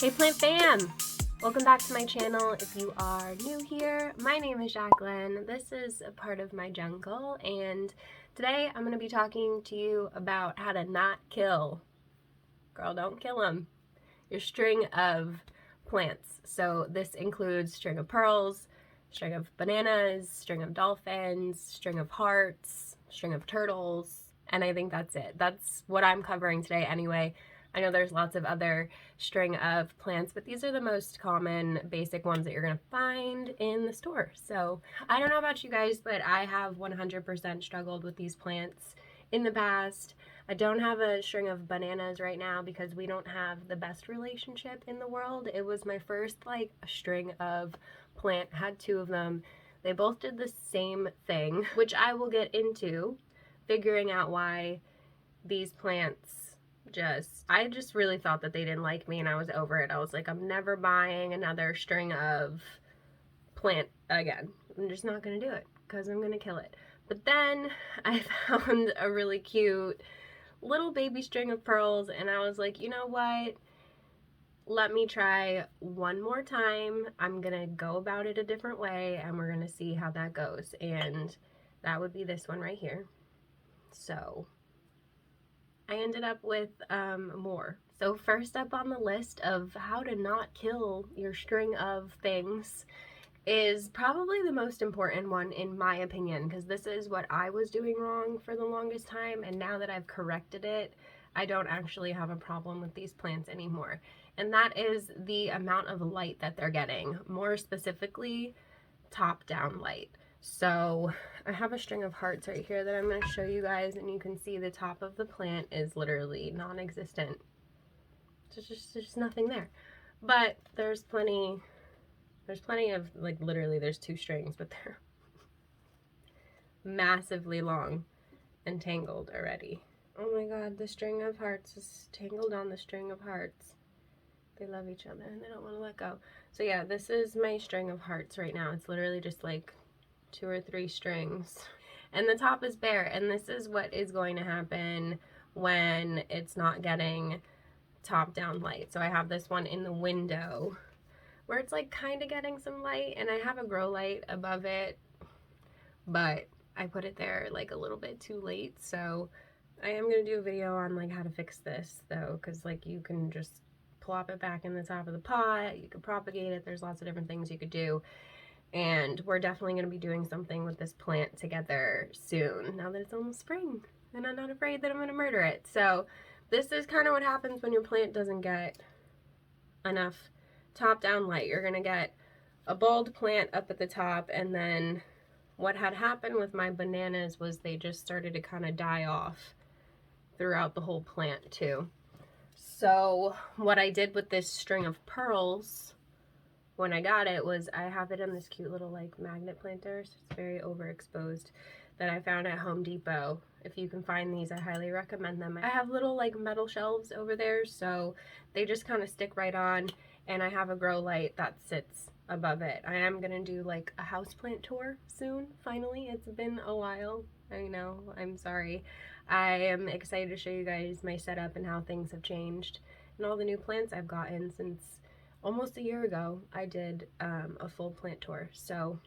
Hey plant fam! Welcome back to my channel. If you are new here, my name is Jacqueline. This is a part of my jungle, and today I'm going to be talking to you about how to not kill, girl, don't kill them, your string of plants. So this includes string of pearls, string of bananas, string of dolphins, string of hearts, string of turtles, and I think that's it. That's what I'm covering today anyway. I know there's lots of other string of plants, but these are the most common basic ones that you're going to find in the store. So I don't know about you guys, but I have 100% struggled with these plants in the past. I don't have a string of bananas right now because we don't have the best relationship in the world. It was my first string of plant, had two of them. They both did the same thing, which I will get into, figuring out why these plants I just really thought that they didn't like me and I was over it. I was like, I'm never buying another string of plant again. I'm just not gonna do it because I'm gonna kill it. But then I found a really cute little baby string of pearls and I was like, you know what? Let me try one more time. I'm gonna go about it a different way and we're gonna see how that goes. And that would be this one right here. So I ended up with more. So first up on the list of how to not kill your string of things is probably the most important one in my opinion, because this is what I was doing wrong for the longest time, and now that I've corrected it, I don't actually have a problem with these plants anymore. And that is the amount of light that they're getting, more specifically top-down light. So I have a string of hearts right here that I'm going to show you guys, and you can see the top of the plant is literally non-existent. There's just nothing there. But there's plenty of, literally there's two strings, but they're massively long and tangled already. Oh my god, the string of hearts is tangled on the string of hearts. They love each other and they don't want to let go. So yeah, this is my string of hearts right now. It's literally just like 2 or 3 strings and the top is bare, and this is what is going to happen when it's not getting top down light. So I have this one in the window where it's like kind of getting some light, and I have a grow light above it, but I put it there like a little bit too late. So I am going to do a video on like how to fix this though, because like you can just plop it back in the top of the pot, you could propagate it, there's lots of different things you could do. And we're definitely going to be doing something with this plant together soon, now that it's almost spring, and I'm not afraid that I'm going to murder it. So this is kind of what happens when your plant doesn't get enough top-down light. You're going to get a bald plant up at the top, and then what had happened with my bananas was they just started to kind of die off throughout the whole plant too. So what I did with this string of pearls when I got it was I have it in this cute little like magnet planter, so it's very overexposed, that I found at Home Depot. If you can find these, I highly recommend them. I have little like metal shelves over there, so they just kind of stick right on, and I have a grow light that sits above it. I am gonna do like a houseplant tour soon, finally. It's been a while, I know, I'm sorry. I am excited to show you guys my setup and how things have changed and all the new plants I've gotten since almost a year ago. I did a full plant tour. So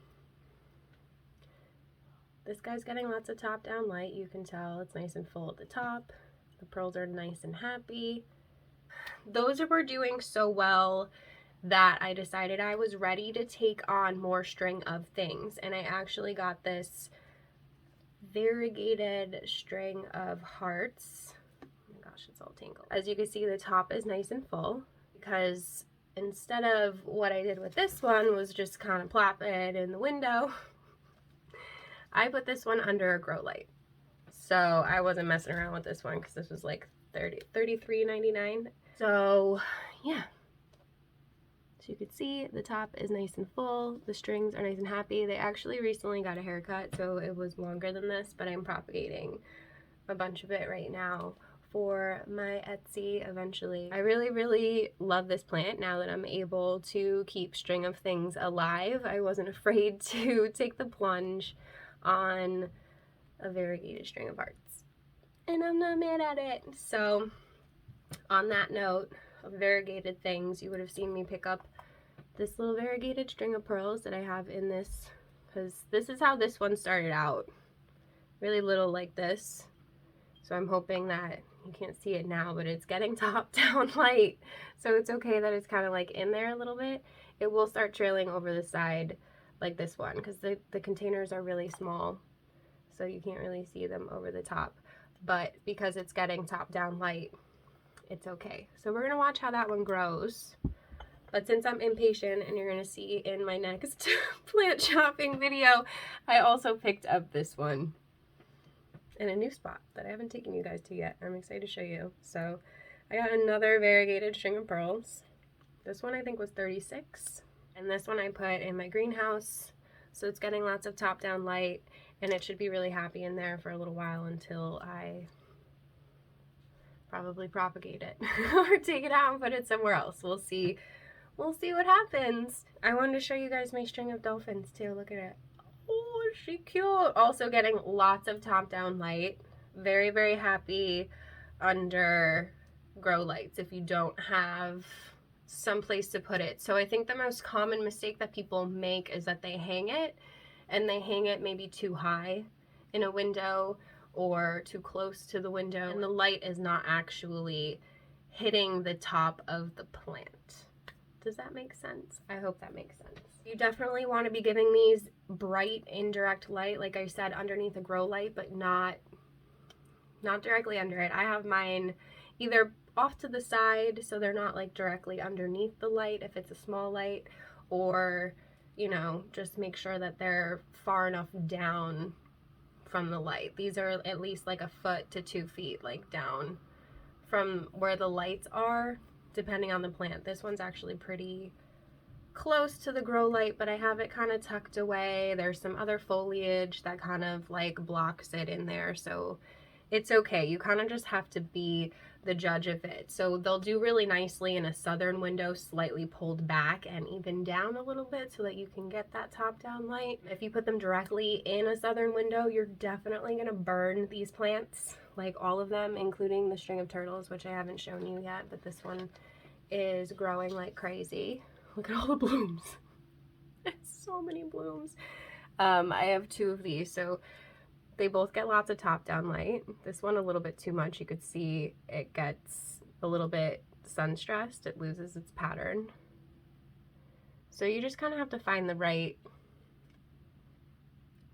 this guy's getting lots of top down light. You can tell it's nice and full at the top. The pearls are nice and happy. Those were doing so well that I decided I was ready to take on more string of things, and I actually got this variegated string of hearts. Oh my gosh, it's all tangled. As you can see, the top is nice and full, because instead of what I did with this one was just kind of plop it in the window, I put this one under a grow light. So I wasn't messing around with this one because this was like $33.99. So yeah. So you can see the top is nice and full. The strings are nice and happy. They actually recently got a haircut, so it was longer than this, but I'm propagating a bunch of it right now for my Etsy eventually. I really love this plant now that I'm able to keep string of things alive. I wasn't afraid to take the plunge on a variegated string of hearts, and I'm not mad at it. So on that note, of variegated things. You would have seen me pick up this little variegated string of pearls that I have in this, because this is how this one started out. Really little like this. So I'm hoping that you can't see it now, but it's getting top down light. So it's okay that it's kind of like in there a little bit. It will start trailing over the side like this one, because the containers are really small. So you can't really see them over the top. But because it's getting top down light, it's okay. So we're gonna watch how that one grows. But since I'm impatient, and you're gonna see in my next plant shopping video, I also picked up this one in a new spot that I haven't taken you guys to yet. I'm excited to show you. So I got another variegated string of pearls. This one I think was 36. And this one I put in my greenhouse. So it's getting lots of top down light, and it should be really happy in there for a little while until I probably propagate it or take it out and put it somewhere else. We'll see. We'll see what happens. I wanted to show you guys my string of dolphins too. Look at it. Oh, is she cute? Also getting lots of top down light. Very, very happy under grow lights if you don't have some place to put it. So I think the most common mistake that people make is that they hang it, and they hang it maybe too high in a window or too close to the window, and the light is not actually hitting the top of the plant. Does that make sense? I hope that makes sense. You definitely want to be giving these bright indirect light, like I said, underneath a grow light, but not directly under it. I have mine either off to the side so they're not like directly underneath the light if it's a small light, or, you know, just make sure that they're far enough down from the light. These are at least like a foot to 2 feet like down from where the lights are, depending on the plant. This one's actually pretty close to the grow light, but I have it kind of tucked away. There's some other foliage that kind of like blocks it in there, so it's okay. You kind of just have to be the judge of it. So they'll do really nicely in a southern window, slightly pulled back and even down a little bit so that you can get that top down light. If you put them directly in a southern window, you're definitely going to burn these plants, like all of them, including the string of turtles, which I haven't shown you yet, but this one is growing like crazy. Look at all the blooms. So many blooms. I have 2 of these, so they both get lots of top down light. This one a little bit too much. You could see it gets a little bit sun stressed. It loses its pattern. So you just kind of have to find the right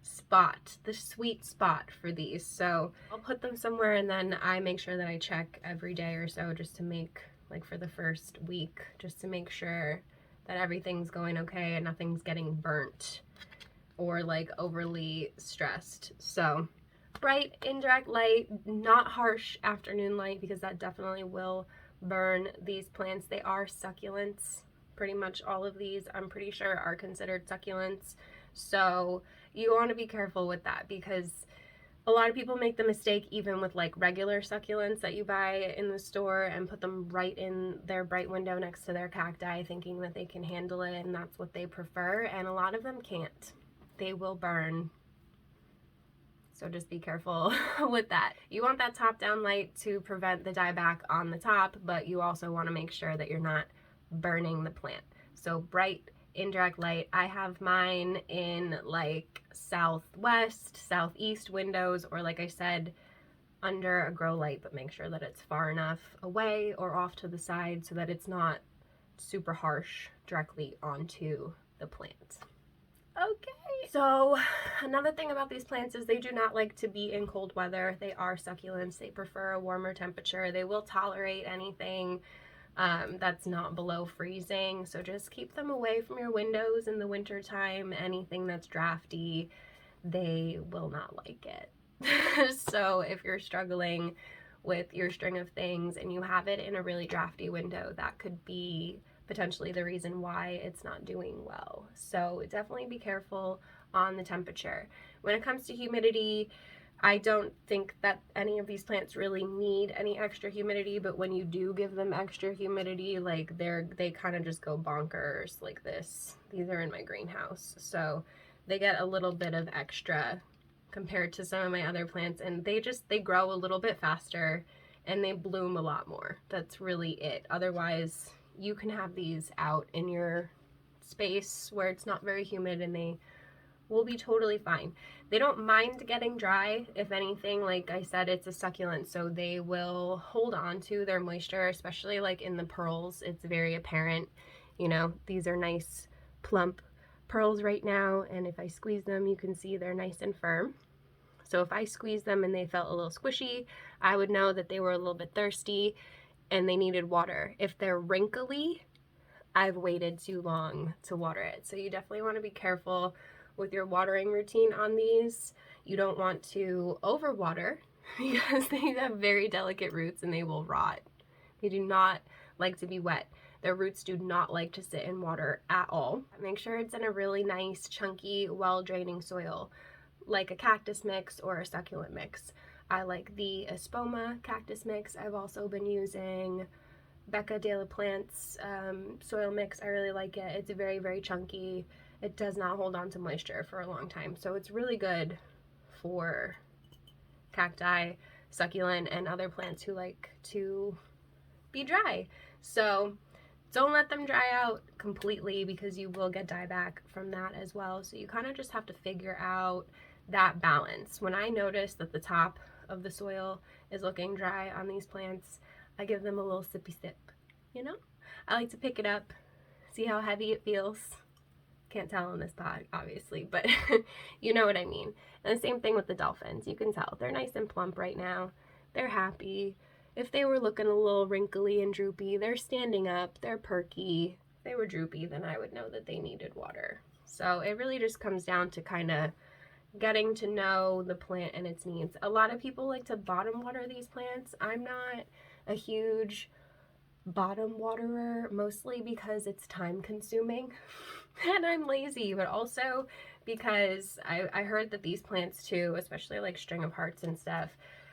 spot, the sweet spot for these. So I'll put them somewhere, and then I make sure that I check every day or so, just to make, like for the first week, just to make sure that everything's going okay and nothing's getting burnt or like overly stressed. So bright indirect light, not harsh afternoon light, because that definitely will burn these plants. They are succulents. Pretty much all of these, I'm pretty sure, are considered succulents. So you want to be careful with that, because a lot of people make the mistake, even with like regular succulents that you buy in the store, and put them right in their bright window next to their cacti, thinking that they can handle it and that's what they prefer, and a lot of them can't. They will burn. So just be careful with that. You want that top down light to prevent the dieback on the top, but you also want to make sure that you're not burning the plant. So bright indirect light. I have mine in like southwest, southeast windows, or like I said, under a grow light, but make sure that it's far enough away or off to the side so that it's not super harsh directly onto the plant. Okay, so another thing about these plants is they do not like to be in cold weather. They are succulents. They prefer a warmer temperature. They will tolerate anything that's not below freezing. So just keep them away from your windows in the winter time. Anything that's drafty, they will not like it. So if you're struggling with your string of things and you have it in a really drafty window, that could be potentially the reason why it's not doing well. So definitely be careful on the temperature. When it comes to humidity, I don't think that any of these plants really need any extra humidity, but when you do give them extra humidity, like they kind of just go bonkers like this. These are in my greenhouse, so they get a little bit of extra compared to some of my other plants, and they grow a little bit faster and they bloom a lot more. That's really it. Otherwise, you can have these out in your space where it's not very humid and they will be totally fine. They don't mind getting dry. If anything, like I said, it's a succulent, so they will hold on to their moisture, especially like in the pearls. It's very apparent. You know, these are nice plump pearls right now, and if I squeeze them, you can see they're nice and firm. So if I squeeze them and they felt a little squishy, I would know that they were a little bit thirsty and they needed water. If they're wrinkly, I've waited too long to water it. So you definitely want to be careful with your watering routine on these. You don't want to overwater because they have very delicate roots and they will rot. They do not like to be wet. Their roots do not like to sit in water at all. Make sure it's in a really nice, chunky, well-draining soil, like a cactus mix or a succulent mix. I like the Espoma cactus mix. I've also been using Becca de la Plante's soil mix. I really like it. It's very, very chunky. It does not hold on to moisture for a long time. So it's really good for cacti, succulent, and other plants who like to be dry. So don't let them dry out completely because you will get dieback from that as well. So you kind of just have to figure out that balance. When I notice that the top of the soil is looking dry on these plants, I give them a little sippy sip, you know? I like to pick it up, see how heavy it feels. Can't tell in this pod, obviously, but you know what I mean. And the same thing with the dolphins. You can tell they're nice and plump right now. They're happy. If they were looking a little wrinkly and droopy, they're standing up, they're perky. If they were droopy, then I would know that they needed water. So it really just comes down to kind of getting to know the plant and its needs. A lot of people like to bottom water these plants. I'm not a huge bottom waterer, mostly because it's time consuming and I'm lazy, but also because I heard that these plants too, especially like string of hearts and stuff,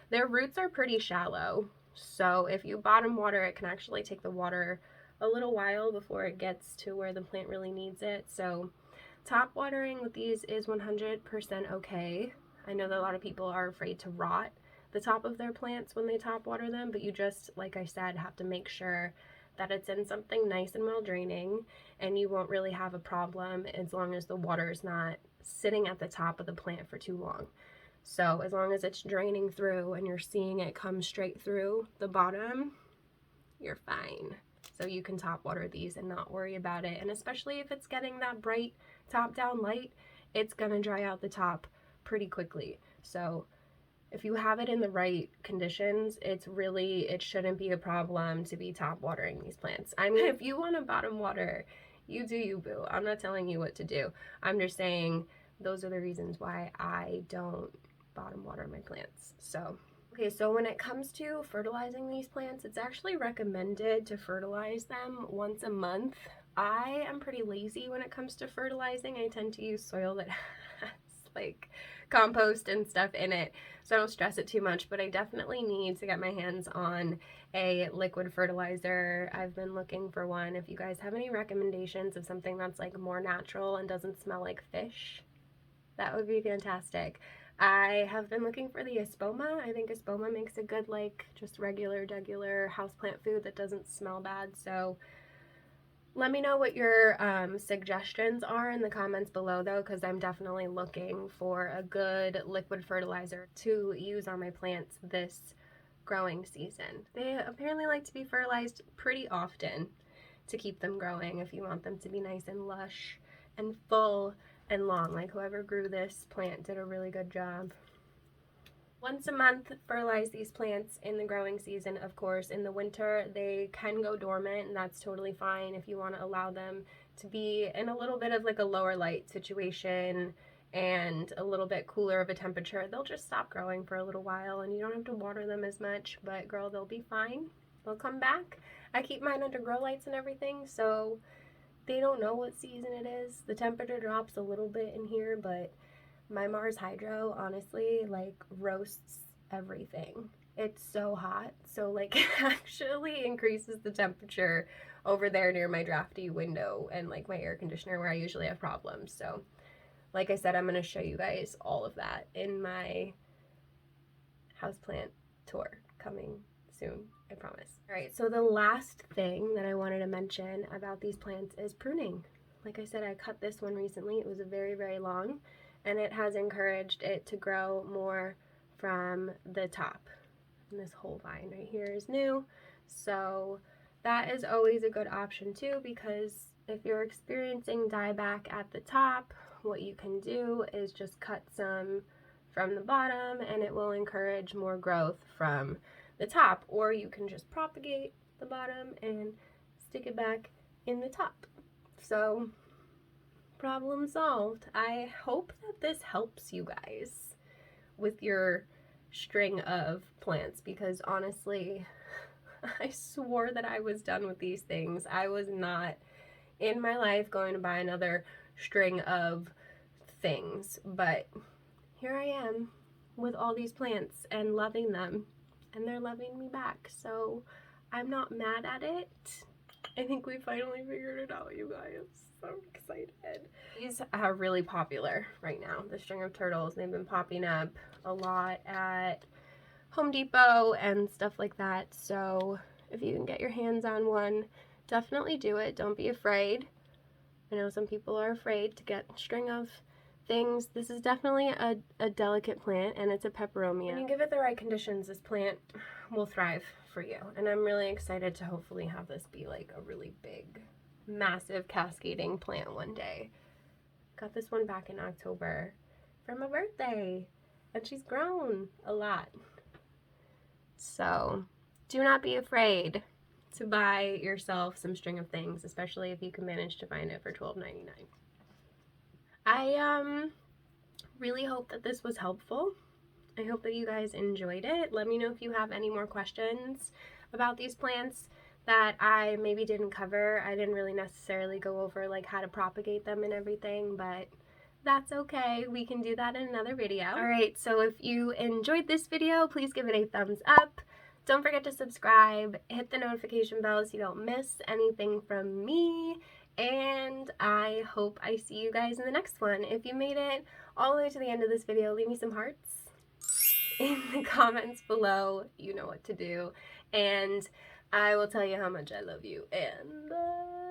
their roots are pretty shallow. So if you bottom water, it can actually take the water a little while before it gets to where the plant really needs it. So top watering with these is 100% okay. I know that a lot of people are afraid to rot the top of their plants when they top water them, but you just, like I said, have to make sure that it's in something nice and well draining, and you won't really have a problem as long as the water is not sitting at the top of the plant for too long. So as long as it's draining through and you're seeing it come straight through the bottom, you're fine. So you can top water these and not worry about it. And especially if it's getting that bright top down light, it's gonna dry out the top pretty quickly. So if you have it in the right conditions, it shouldn't be a problem to be top watering these plants. I mean, if you want to bottom water, you do you, boo. I'm not telling you what to do. I'm just saying those are the reasons why I don't bottom water my plants. So, okay, so when it comes to fertilizing these plants, it's actually recommended to fertilize them once a month. I am pretty lazy when it comes to fertilizing. I tend to use soil that has like compost and stuff in it, so I don't stress it too much, but I definitely need to get my hands on a liquid fertilizer. I've been looking for one. If you guys have any recommendations of something that's like more natural and doesn't smell like fish, that would be fantastic. I have been looking for the Espoma. I think Espoma makes a good like just regular houseplant food that doesn't smell bad. So let me know what your suggestions are in the comments below though, because I'm definitely looking for a good liquid fertilizer to use on my plants this growing season. They apparently like to be fertilized pretty often to keep them growing if you want them to be nice and lush and full and long. Like whoever grew this plant did a really good job. Once a month, fertilize these plants in the growing season, of course. In the winter, they can go dormant, and that's totally fine if you want to allow them to be in a little bit of like a lower light situation and a little bit cooler of a temperature. They'll just stop growing for a little while, and you don't have to water them as much, but girl, they'll be fine. They'll come back. I keep mine under grow lights and everything, so they don't know what season it is. The temperature drops a little bit in here, but my Mars Hydro honestly like roasts everything. It's so hot, so like it actually increases the temperature over there near my drafty window and like my air conditioner where I usually have problems. So like I said, I'm going to show you guys all of that in my houseplant tour coming soon, I promise. Alright, so the last thing that I wanted to mention about these plants is pruning. Like I said, I cut this one recently. It was a very, very long, and it has encouraged it to grow more from the top. And this whole vine right here is new, so that is always a good option too, because if you're experiencing dieback at the top, what you can do is just cut some from the bottom and it will encourage more growth from the top, or you can just propagate the bottom and stick it back in the top. So, problem solved. I hope that this helps you guys with your string of plants, because honestly, I swore that I was done with these things. I was not in my life going to buy another string of things, but here I am with all these plants and loving them, and they're loving me back, so I'm not mad at it. I think we finally figured it out, you guys. So excited. These are really popular right now, the string of turtles. They've been popping up a lot at Home Depot and stuff like that, so if you can get your hands on one, definitely do it. Don't be afraid. I know some people are afraid to get string of things. This is definitely a delicate plant, and it's a peperomia. When you give it the right conditions, this plant will thrive for you, and I'm really excited to hopefully have this be like a really big, massive cascading plant one day. Got this one back in October for my birthday, and she's grown a lot. So do not be afraid to buy yourself some string of things, especially if you can manage to find it for $12.99. I really hope that this was helpful. I hope that you guys enjoyed it. Let me know if you have any more questions about these plants that I maybe didn't cover. I didn't really necessarily go over like how to propagate them and everything, but that's okay. We can do that in another video. Alright, so if you enjoyed this video, please give it a thumbs up. Don't forget to subscribe, hit the notification bell so you don't miss anything from me, and I hope I see you guys in the next one. If you made it all the way to the end of this video, leave me some hearts in the comments below. You know what to do, and I will tell you how much I love you, and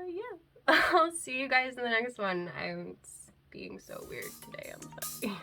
yeah, I'll see you guys in the next one. I'm being so weird today, I'm sorry.